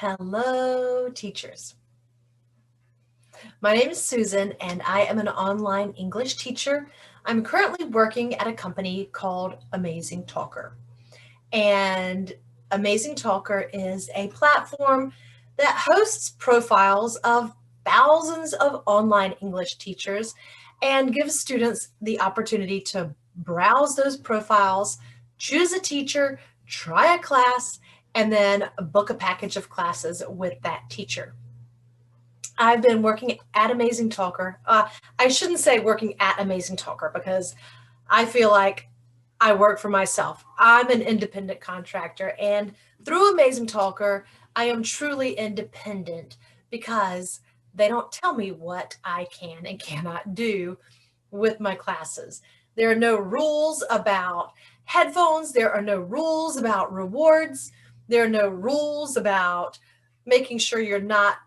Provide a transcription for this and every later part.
Hello, teachers. My name is Susan, and I am an online English teacher. I'm currently working at a company called Amazing Talker. And Amazing Talker is a platform that hosts profiles of thousands of online English teachers and gives students the opportunity to browse those profiles, choose a teacher, try a class, and then book a package of classes with that teacher. I've been working at Amazing Talker. I shouldn't say working at Amazing Talker because I feel like I work for myself. I'm an independent contractor, and through Amazing Talker, I am truly independent because they don't tell me what I can and cannot do with my classes. There are no rules about headphones. There are no rules about rewards. There are no rules about making sure you're not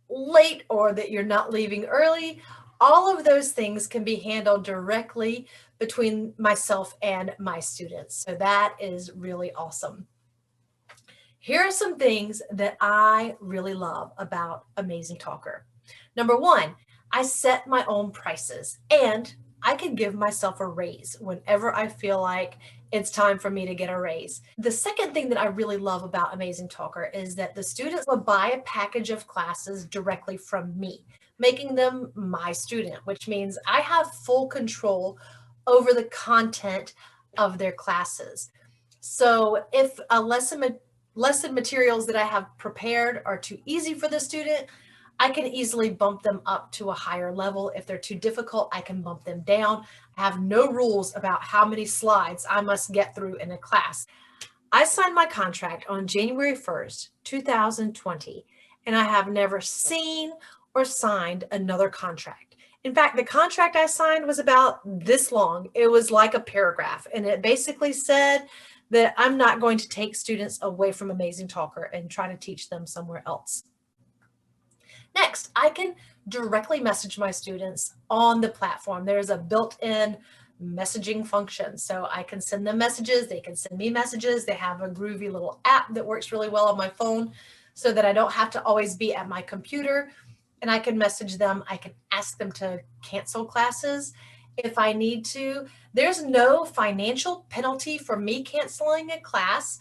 late or that you're not leaving early. All of those things can be handled directly between myself and my students. So that is really awesome. Here are some things that I really love about Amazing Talker. Number one, I set my own prices and I can give myself a raise whenever I feel like it's time for me to get a raise. The second thing that I really love about Amazing Talker is that the students will buy a package of classes directly from me, making them my student, which means I have full control over the content of their classes. So if a lesson materials that I have prepared are too easy for the student, I can easily bump them up to a higher level. If they're too difficult, I can bump them down. I have no rules about how many slides I must get through in a class. I signed my contract on January 1st, 2020, and I have never seen or signed another contract. In fact, the contract I signed was about this long. It was like a paragraph, and it basically said that I'm not going to take students away from Amazing Talker and try to teach them somewhere else. Next, I can directly message my students on the platform. There's a built-in messaging function. So I can send them messages, they can send me messages. They have a groovy little app that works really well on my phone so that I don't have to always be at my computer, and I can message them. I can ask them to cancel classes if I need to. There's no financial penalty for me canceling a class,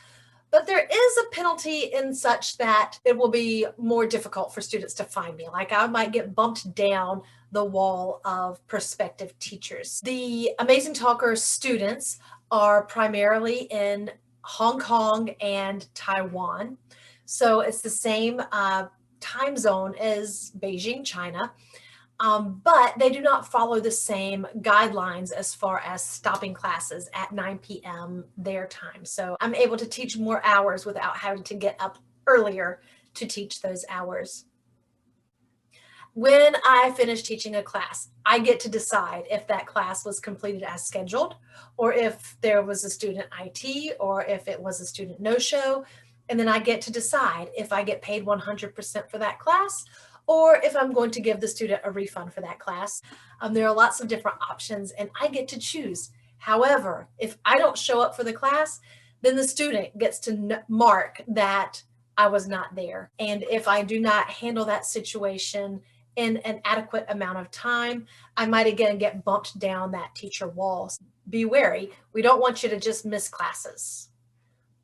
but there is a penalty in such that it will be more difficult for students to find me. Like I might get bumped down the wall of prospective teachers. The Amazing Talker students are primarily in Hong Kong and Taiwan. So it's the same time zone as Beijing, China. But they do not follow the same guidelines as far as stopping classes at 9 p.m. their time. So I'm able to teach more hours without having to get up earlier to teach those hours. When I finish teaching a class, I get to decide if that class was completed as scheduled, or if there was a student IT, or if it was a student no-show. And then I get to decide if I get paid 100% for that class, or if I'm going to give the student a refund for that class. There are lots of different options and I get to choose. However, if I don't show up for the class, then the student gets to mark that I was not there. And if I do not handle that situation in an adequate amount of time, I might again get bumped down that teacher wall. Be wary. We don't want you to just miss classes,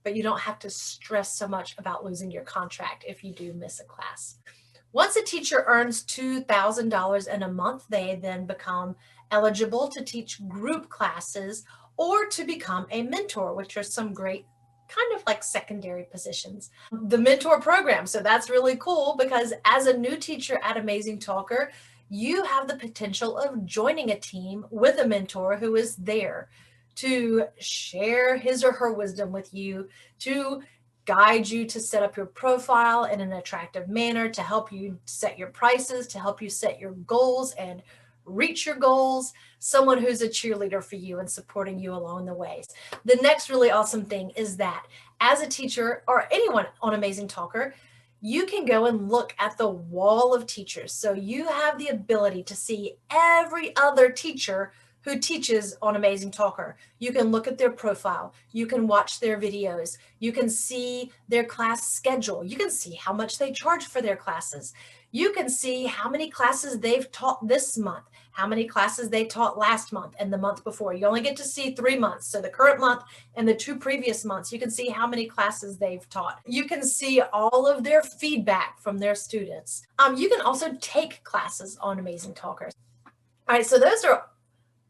but you don't have to stress so much about losing your contract if you do miss a class. Once a teacher earns $2,000 in a month, they then become eligible to teach group classes or to become a mentor, which are some great kind of like secondary positions. The mentor program, so that's really cool because as a new teacher at Amazing Talker, you have the potential of joining a team with a mentor who is there to share his or her wisdom with you, to guide you to set up your profile in an attractive manner, to help you set your prices, to help you set your goals and reach your goals, someone who's a cheerleader for you and supporting you along the way. The next really awesome thing is that as a teacher or anyone on Amazing Talker, you can go and look at the wall of teachers. So you have the ability to see every other teacher who teaches on Amazing Talker. You can look at their profile. You can watch their videos. You can see their class schedule. You can see how much they charge for their classes. You can see how many classes they've taught this month, how many classes they taught last month and the month before. You only get to see 3 months. So the current month and the 2 previous months, you can see how many classes they've taught. You can see all of their feedback from their students. You can also take classes on Amazing Talkers. All right, so those are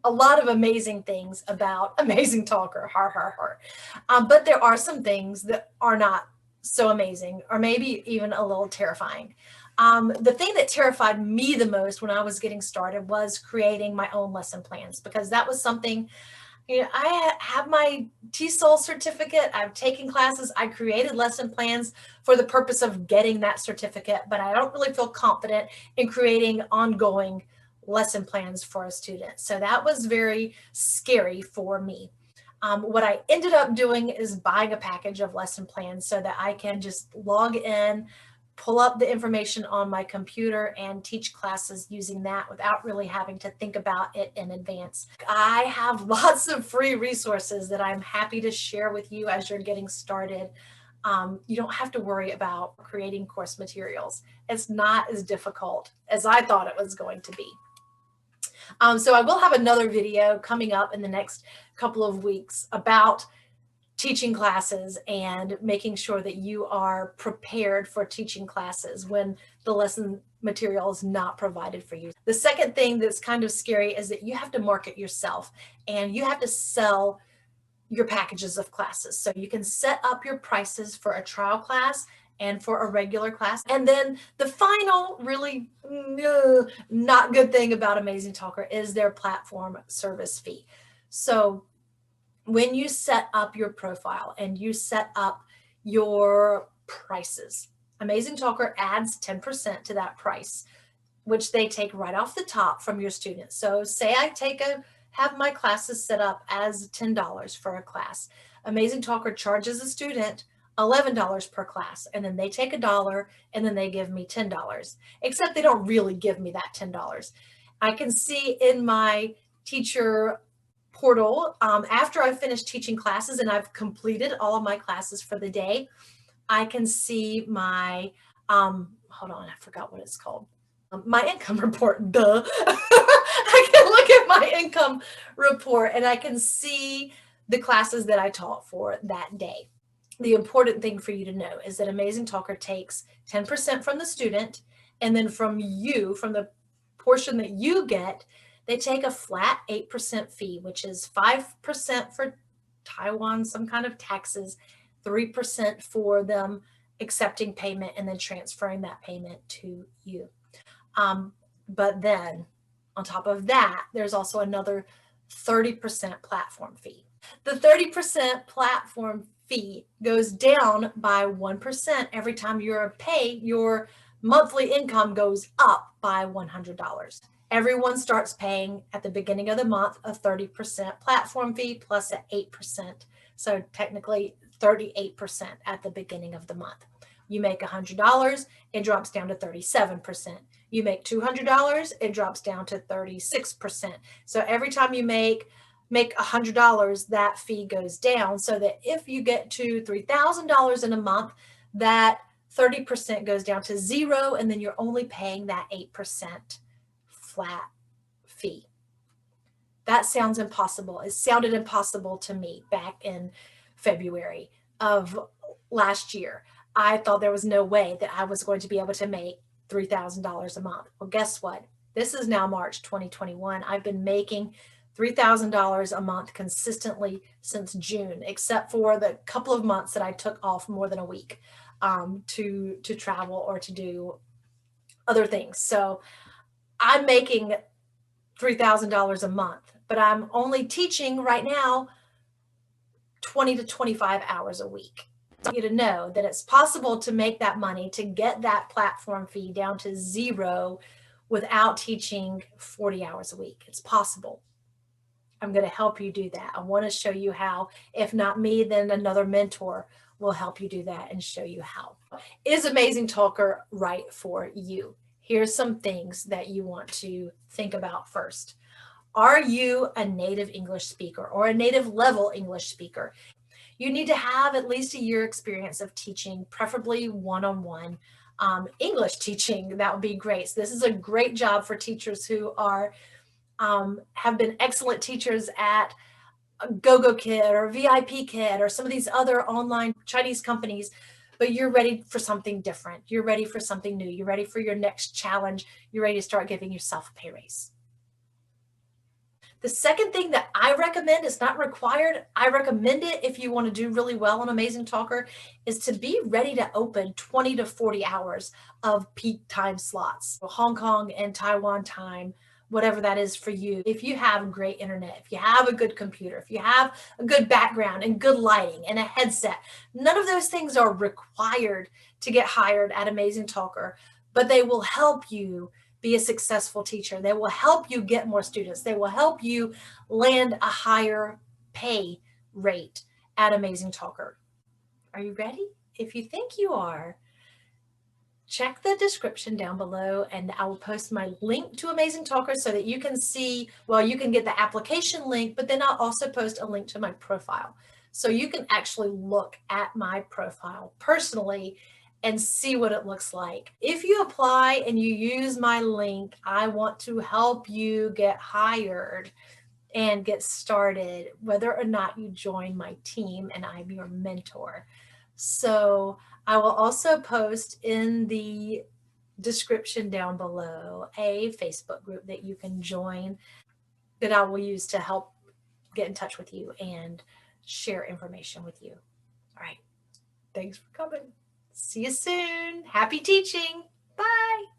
a lot of amazing things about Amazing Talker, but there are some things that are not so amazing, or maybe even a little terrifying. The thing that terrified me the most when I was getting started was creating my own lesson plans, because that was something, I have my TESOL certificate. I've taken classes. I created lesson plans for the purpose of getting that certificate, but I don't really feel confident in creating ongoing lesson plans for a student. So that was very scary for me. What I ended up doing is buying a package of lesson plans so that I can just log in, pull up the information on my computer and teach classes using that without really having to think about it in advance. I have lots of free resources that I'm happy to share with you as you're getting started. You don't have to worry about creating course materials. It's not as difficult as I thought it was going to be. So I will have another video coming up in the next couple of weeks about teaching classes and making sure that you are prepared for teaching classes when the lesson material is not provided for you. The second thing that's kind of scary is that you have to market yourself and you have to sell your packages of classes. So you can set up your prices for a trial class and for a regular class. And then the final really not good thing about Amazing Talker is their platform service fee. So when you set up your profile and you set up your prices, Amazing Talker adds 10% to that price, which they take right off the top from your students. So say I have my classes set up as $10 for a class. Amazing Talker charges a student $11 per class, and then they take $1 and then they give me $10, except they don't really give me that $10. I can see in my teacher portal, after I've finished teaching classes and I've completed all of my classes for the day, I can see my, hold on, I forgot what it's called. My income report, duh. I can look at my income report and I can see the classes that I taught for that day. The important thing for you to know is that Amazing Talker takes 10% from the student, and then from you, from the portion that you get, they take a flat 8% fee, which is 5% for Taiwan, some kind of taxes, 3% for them accepting payment and then transferring that payment to you. But then on top of that, there's also another 30% platform fee. The 30% platform fee goes down by 1% every time your monthly income goes up by $100. Everyone starts paying at the beginning of the month a 30% platform fee plus an 8%. So technically 38% at the beginning of the month. You make $100, it drops down to 37%. You make $200, it drops down to 36%. So every time you make $100, that fee goes down, so that if you get to $3,000 in a month, that 30% goes down to 0, and then you're only paying that 8% flat fee. That sounds impossible. It sounded impossible to me back in February of last year. I thought there was no way that I was going to be able to make $3,000 a month. Well, guess what? This is now March 2021. I've been making $3,000 a month consistently since June, except for the couple of months that I took off more than a week to travel or to do other things. So I'm making $3,000 a month, but I'm only teaching right now 20 to 25 hours a week. I want you to know that it's possible to make that money, to get that platform fee down to 0 without teaching 40 hours a week. It's possible. I'm going to help you do that. I want to show you how. If not me, then another mentor will help you do that and show you how. Is Amazing Talker right for you? Here's some things that you want to think about first. Are you a native English speaker or a native level English speaker? You need to have at least a year experience of teaching, preferably one-on-one English teaching. That would be great. So this is a great job for teachers who are have been excellent teachers at GoGo Kid or VIP Kid or some of these other online Chinese companies, but you're ready for something different. You're ready for something new. You're ready for your next challenge. You're ready to start giving yourself a pay raise. The second thing that I recommend, it's not required, I recommend it if you want to do really well on Amazing Talker, is to be ready to open 20 to 40 hours of peak time slots, Hong Kong and Taiwan time, whatever that is for you. If you have great internet, if you have a good computer, if you have a good background and good lighting and a headset, none of those things are required to get hired at Amazing Talker, but they will help you be a successful teacher. They will help you get more students. They will help you land a higher pay rate at Amazing Talker. Are you ready? If you think you are, check the description down below and I will post my link to Amazing Talker so that you can see, well, you can get the application link, but then I'll also post a link to my profile. So you can actually look at my profile personally and see what it looks like. If you apply and you use my link, I want to help you get hired and get started, whether or not you join my team and I'm your mentor. So I will also post in the description down below a Facebook group that you can join that I will use to help get in touch with you and share information with you. All right. Thanks for coming. See you soon. Happy teaching. Bye.